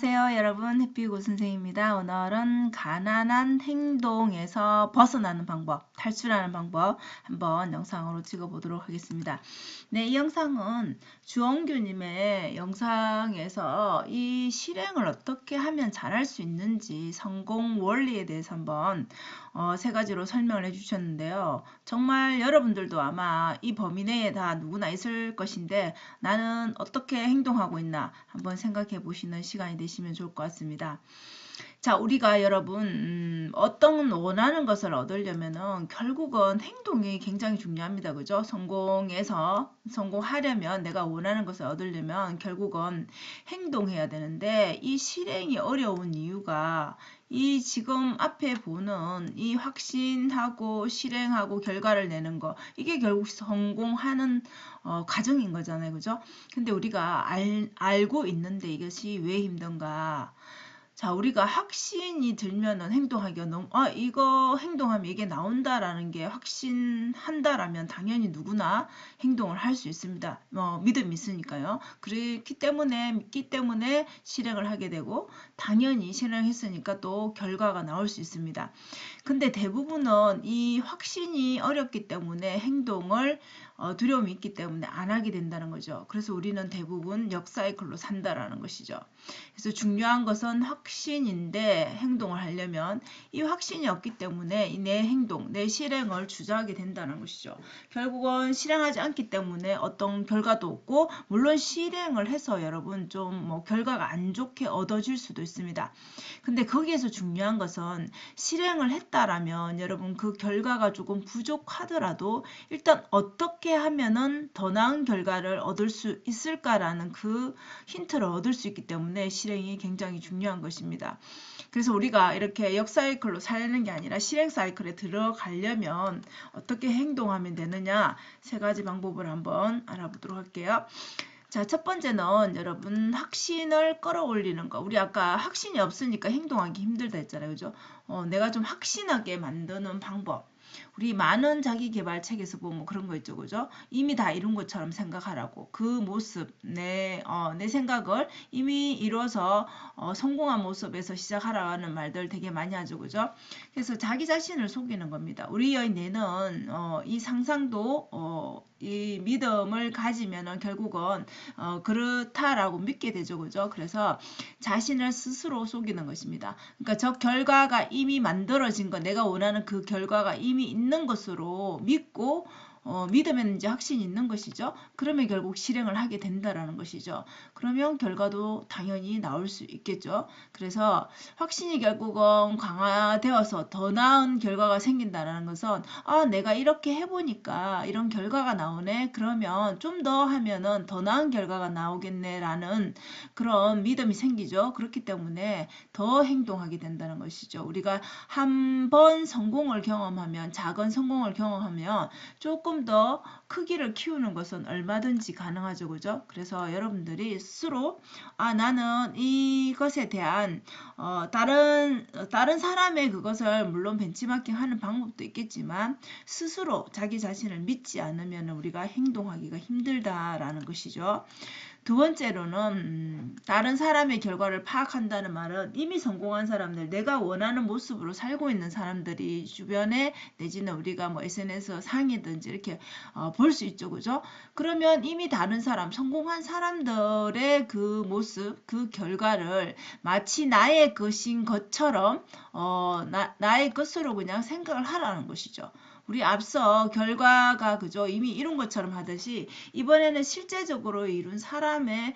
안녕하세요, 여러분. 해피고 선생입니다. 오늘은 가난한 행동에서 벗어나는 방법, 탈출하는 방법 한번 영상으로 찍어보도록 하겠습니다. 네, 이 영상은 주원규님의 영상에서 이 실행을 어떻게 하면 잘할 수 있는지 성공 원리에 대해서 한번 세 가지로 설명을 해주셨는데요. 정말 여러분들도 아마 이 범위 내에 다 누구나 있을 것인데 나는 어떻게 행동하고 있나 한번 생각해 보시는 시간이 되시면 좋을 것 같습니다. 자, 우리가 여러분 어떤 원하는 것을 얻으려면은 결국은 행동이 굉장히 중요합니다. 그죠? 성공하려면 내가 원하는 것을 얻으려면 결국은 행동해야 되는데 이 실행이 어려운 이유가 이 지금 앞에 보는 이 확신하고 실행하고 결과를 내는 거 이게 결국 성공하는 과정인 거잖아요. 그죠? 근데 우리가 알고 있는데 이것이 왜 힘든가? 자, 우리가 확신이 들면은 행동하기가 너무, 이거 행동하면 이게 나온다라는 게 확신한다라면 당연히 누구나 행동을 할 수 있습니다. 믿음이 있으니까요. 그렇기 때문에, 믿기 때문에 실행을 하게 되고, 당연히 실행했으니까 또 결과가 나올 수 있습니다. 근데 대부분은 이 확신이 어렵기 때문에 행동을 두려움이 있기 때문에 안 하게 된다는 거죠. 그래서 우리는 대부분 역사이클로 산다라는 것이죠. 그래서 중요한 것은 확신인데 행동을 하려면 이 확신이 없기 때문에 내 행동, 내 실행을 주저하게 된다는 것이죠. 결국은 실행하지 않기 때문에 어떤 결과도 없고 물론 실행을 해서 여러분 좀 뭐 결과가 안 좋게 얻어질 수도 있습니다. 근데 거기에서 중요한 것은 실행을 했다라면 여러분 그 결과가 조금 부족하더라도 일단 어떻게 하면은 더 나은 결과를 얻을 수 있을까라는 그 힌트를 얻을 수 있기 때문에 실행이 굉장히 중요한 것입니다. 그래서 우리가 이렇게 역사이클로 살는 게 아니라 실행 사이클에 들어가려면 어떻게 행동하면 되느냐 세 가지 방법을 한번 알아보도록 할게요. 자, 첫 번째는 여러분 확신을 끌어올리는 거. 우리 아까 확신이 없으니까 행동하기 힘들다 했잖아요. 그죠? 내가 좀 확신하게 만드는 방법. 우리 많은 자기계발 책에서 보면 그런 거 있죠. 그죠? 이미 다 이룬 것처럼 생각하라고. 그 모습, 내 생각을 이미 이뤄서 성공한 모습에서 시작하라는 말들 되게 많이 하죠. 그죠? 그래서 자기 자신을 속이는 겁니다. 우리의 뇌는 이 상상도 이 믿음을 가지면은 결국은 그렇다라고 믿게 되죠. 그죠? 그래서 자신을 스스로 속이는 것입니다. 그러니까 저 결과가 이미 만들어진 거, 내가 원하는 그 결과가 이미 있는 것으로 믿고 믿으면 이제 확신이 있는 것이죠. 그러면 결국 실행을 하게 된다라는 것이죠. 그러면 결과도 당연히 나올 수 있겠죠. 그래서 확신이 결국은 강화되어서 더 나은 결과가 생긴다는 것은 내가 이렇게 해보니까 이런 결과가 나오네. 그러면 좀 더 하면은 더 나은 결과가 나오겠네라는 그런 믿음이 생기죠. 그렇기 때문에 더 행동하게 된다는 것이죠. 우리가 한 번 성공을 경험하면 작은 성공을 경험하면 조금 더 크기를 키우는 것은 얼마든지 가능하죠. 그죠? 그래서 여러분들이 스스로 나는 이것에 대한 다른 사람의 그것을 물론 벤치마킹 하는 방법도 있겠지만 스스로 자기 자신을 믿지 않으면 우리가 행동하기가 힘들다라는 것이죠. 두 번째로는 다른 사람의 결과를 파악한다는 말은 이미 성공한 사람들, 내가 원하는 모습으로 살고 있는 사람들이 주변에 내지는 우리가 뭐 SNS 상이든지 이렇게 볼 수 있죠. 그죠? 그러면 이미 다른 사람, 성공한 사람들의 그 모습, 그 결과를 마치 나의 것인 것처럼 나의 것으로 그냥 생각을 하라는 것이죠. 우리 앞서 결과가 그죠 이미 이룬 것처럼 하듯이 이번에는 실제적으로 이룬 사람의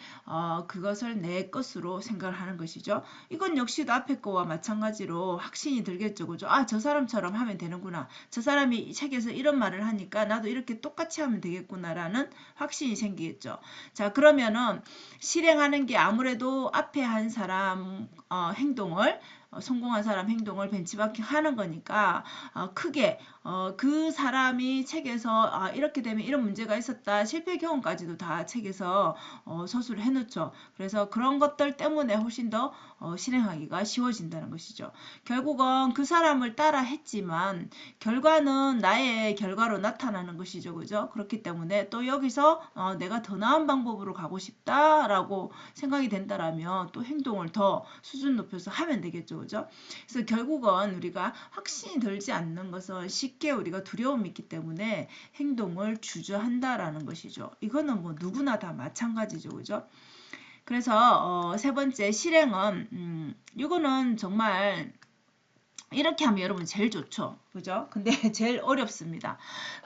그것을 내 것으로 생각을 하는 것이죠. 이건 역시도 앞에 거와 마찬가지로 확신이 들겠죠. 그죠? 저 사람처럼 하면 되는구나. 저 사람이 이 책에서 이런 말을 하니까 나도 이렇게 똑같이 하면 되겠구나라는 확신이 생기겠죠. 자, 그러면은 실행하는 게 아무래도 앞에 한 사람 행동을 성공한 사람 행동을 벤치마킹 하는 거니까 크게 그 사람이 책에서 이렇게 되면 이런 문제가 있었다 실패 경험까지도 다 책에서 서술을 해놓죠. 그래서 그런 것들 때문에 훨씬 더 실행하기가 쉬워진다는 것이죠. 결국은 그 사람을 따라 했지만 결과는 나의 결과로 나타나는 것이죠. 그죠? 그렇기 때문에 또 여기서 내가 더 나은 방법으로 가고 싶다라고 생각이 된다라면 또 행동을 더 수준 높여서 하면 되겠죠. 그죠? 그래서 결국은 우리가 확신이 들지 않는 것은 쉽게 우리가 두려움이 있기 때문에 행동을 주저한다라는 것이죠. 이거는 뭐 누구나 다 마찬가지죠. 그죠? 그래서 세 번째 실행은 이거는 정말 이렇게 하면 여러분 제일 좋죠. 그죠? 근데 제일 어렵습니다.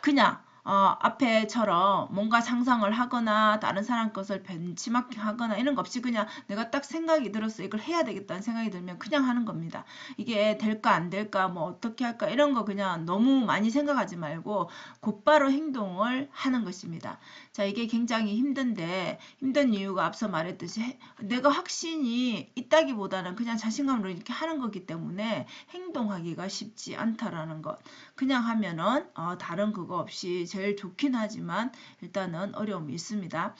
그냥 앞에처럼 뭔가 상상을 하거나 다른 사람 것을 벤치마킹 하거나 이런 거 없이 그냥 내가 딱 생각이 들었어. 이걸 해야 되겠다는 생각이 들면 그냥 하는 겁니다. 이게 될까 안 될까 뭐 어떻게 할까 이런 거 그냥 너무 많이 생각하지 말고 곧바로 행동을 하는 것입니다. 자, 이게 굉장히 힘든데 힘든 이유가 앞서 말했듯이 내가 확신이 있다기보다는 그냥 자신감으로 이렇게 하는 거기 때문에 행동하기가 쉽지 않다라는 것. 그냥 하면은 다른 그거 없이 제일 좋긴 하지만 일단은 어려움이 있습니다.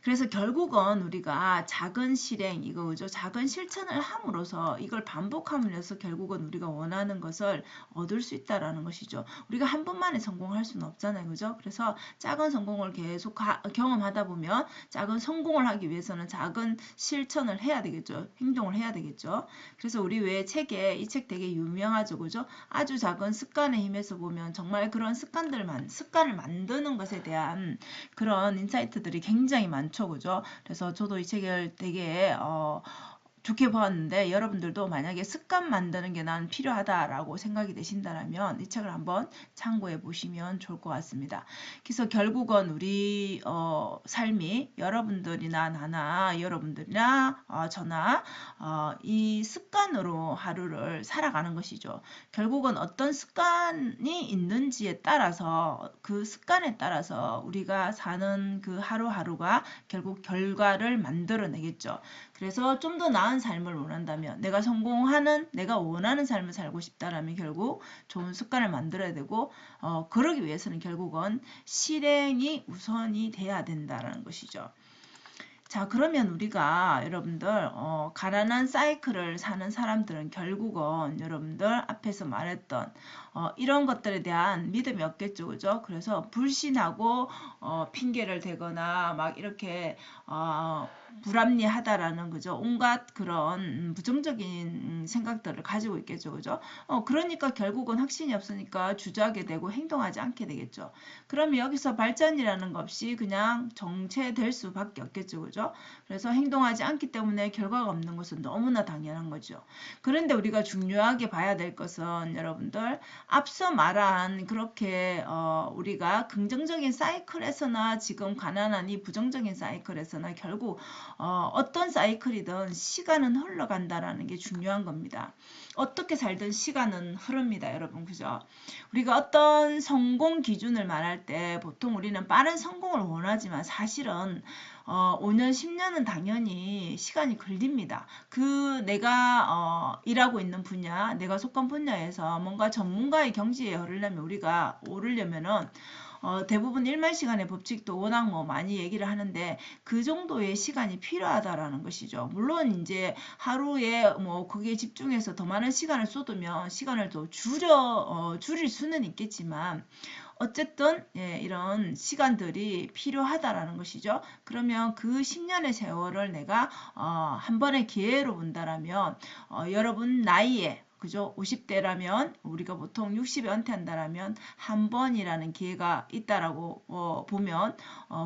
그래서 결국은 우리가 작은 실행 이거 그죠? 작은 실천을 함으로써 이걸 반복함으로써 결국은 우리가 원하는 것을 얻을 수 있다라는 것이죠. 우리가 한 번만에 성공할 수는 없잖아요. 그죠? 그래서 작은 성공을 계속 경험하다 보면 작은 성공을 하기 위해서는 작은 실천을 해야 되겠죠. 행동을 해야 되겠죠. 그래서 우리 왜 책에 이 책 되게 유명하죠. 그죠? 아주 작은 습관의 힘에서 보면 정말 그런 습관을 만드는 것에 대한 그런 인사이트들이 굉장히 많죠. 그죠? 그래서 저도 이 책을 되게 좋게 보았는데 여러분들도 만약에 습관 만드는 게 난 필요하다라고 생각이 되신다면 이 책을 한번 참고해 보시면 좋을 것 같습니다. 그래서 결국은 우리 삶이 여러분들이나 나나 여러분들이나 저나 이 습관으로 하루를 살아가는 것이죠. 결국은 어떤 습관이 있는지에 따라서 그 습관에 따라서 우리가 사는 그 하루하루가 결국 결과를 만들어내겠죠. 그래서 좀 더 나은 삶을 원한다면 내가 성공하는 내가 원하는 삶을 살고 싶다라면 결국 좋은 습관을 만들어야 되고 그러기 위해서는 결국은 실행이 우선이 돼야 된다는 것이죠. 자, 그러면 우리가 여러분들 가난한 사이클을 사는 사람들은 결국은 여러분들 앞에서 말했던 이런 것들에 대한 믿음이 없겠죠. 그죠? 그래서 불신하고 핑계를 대거나 막 이렇게 불합리하다라는 그죠? 온갖 그런 부정적인 생각들을 가지고 있겠죠. 그죠? 그러니까 결국은 확신이 없으니까 주저하게 되고 행동하지 않게 되겠죠. 그러면 여기서 발전이라는 것 없이 그냥 정체될 수밖에 없겠죠. 그죠? 그래서 행동하지 않기 때문에 결과가 없는 것은 너무나 당연한 거죠. 그런데 우리가 중요하게 봐야 될 것은 여러분들 앞서 말한 그렇게 우리가 긍정적인 사이클에서나 지금 가난한 이 부정적인 사이클에서나 결국 어떤 사이클이든 시간은 흘러간다라는 게 중요한 겁니다. 어떻게 살든 시간은 흐릅니다. 여러분 그죠? 우리가 어떤 성공 기준을 말할 때 보통 우리는 빠른 성공을 원하지만 사실은 5년, 10년은 당연히 시간이 걸립니다. 내가 일하고 있는 분야, 내가 속한 분야에서 뭔가 전문가의 경지에 오르려면은 대부분 1만 시간의 법칙도 워낙 많이 얘기를 하는데 그 정도의 시간이 필요하다라는 것이죠. 물론 이제 하루에 거기에 집중해서 더 많은 시간을 쏟으면 시간을 더 줄일 수는 있겠지만 어쨌든 이런 시간들이 필요하다라는 것이죠. 그러면 그 10년의 세월을 내가 한 번의 기회로 본다라면 여러분 나이에 그죠? 50대라면 우리가 보통 60에 은퇴한다라면 한 번이라는 기회가 있다라고 보면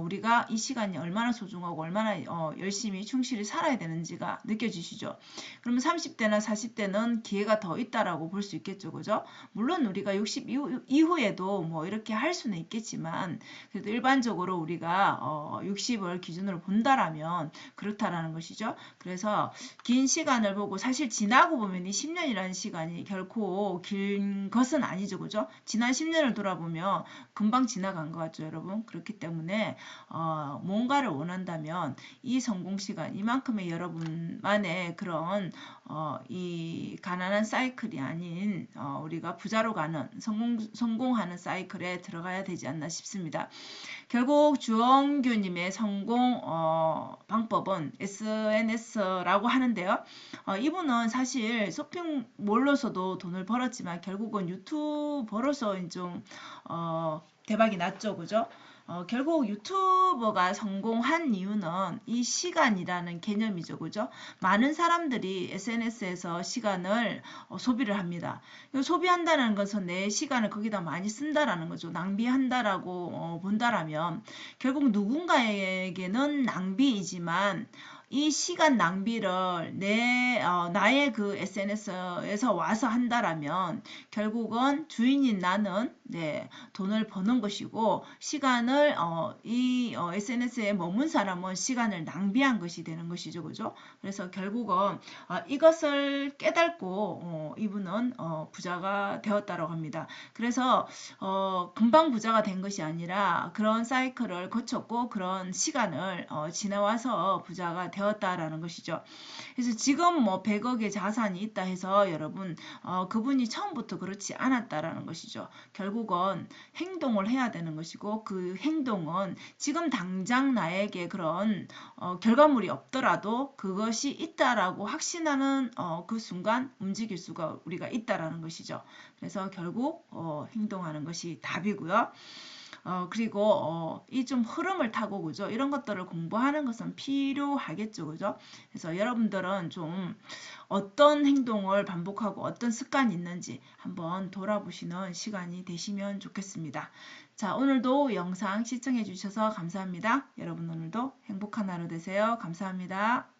우리가 이 시간이 얼마나 소중하고 얼마나 열심히 충실히 살아야 되는지가 느껴지시죠? 그러면 30대나 40대는 기회가 더 있다라고 볼 수 있겠죠, 그죠? 물론 우리가 60 이후에도 이렇게 할 수는 있겠지만 그래도 일반적으로 우리가 60을 기준으로 본다라면 그렇다라는 것이죠. 그래서 긴 시간을 보고 사실 지나고 보면 이 10년이라는 시간 시간이 결코 긴 것은 아니죠. 그죠? 지난 10년을 돌아보면 금방 지나간 것 같죠, 여러분? 그렇기 때문에 뭔가를 원한다면 이 성공 시간, 이만큼의 여러분만의 그런 이 가난한 사이클이 아닌 우리가 부자로 가는 성공하는 사이클에 들어가야 되지 않나 싶습니다. 결국 주원규님의 성공 방법은 SNS라고 하는데요. 이분은 사실 쇼핑몰로서도 돈을 벌었지만 결국은 유튜버로서 좀 대박이 났죠. 그죠? 결국 유튜버가 성공한 이유는 이 시간이라는 개념이죠. 그죠? 많은 사람들이 SNS에서 시간을 소비를 합니다. 소비한다는 것은 내 시간을 거기다 많이 쓴다라는 거죠. 낭비한다라고 본다라면 결국 누군가에게는 낭비이지만 이 시간 낭비를 나의 그 SNS에서 와서 한다라면 결국은 주인인 나는 돈을 버는 것이고 시간을 이 SNS에 머문 사람은 시간을 낭비한 것이 되는 것이죠. 그죠? 그래서 결국은 이것을 깨닫고 이분은 부자가 되었다고 합니다. 그래서 금방 부자가 된 것이 아니라 그런 사이클을 거쳤고 그런 시간을 지나와서 부자가 되었다라는 것이죠. 그래서 지금 뭐 100억의 자산이 있다 해서 여러분 그분이 처음부터 그렇지 않았다라는 것이죠. 결국은 행동을 해야 되는 것이고 그 행동은 지금 당장 나에게 그런 결과물이 없더라도 그것이 있다라고 확신하는 그 순간 움직일 수가 우리가 있다라는 것이죠. 그래서 결국 행동하는 것이 답이고요. 그리고 이 좀 흐름을 타고 그죠? 이런 것들을 공부하는 것은 필요하겠죠. 그죠? 그래서 여러분들은 좀 어떤 행동을 반복하고 어떤 습관이 있는지 한번 돌아보시는 시간이 되시면 좋겠습니다. 자, 오늘도 영상 시청해 주셔서 감사합니다. 여러분 오늘도 행복한 하루 되세요. 감사합니다.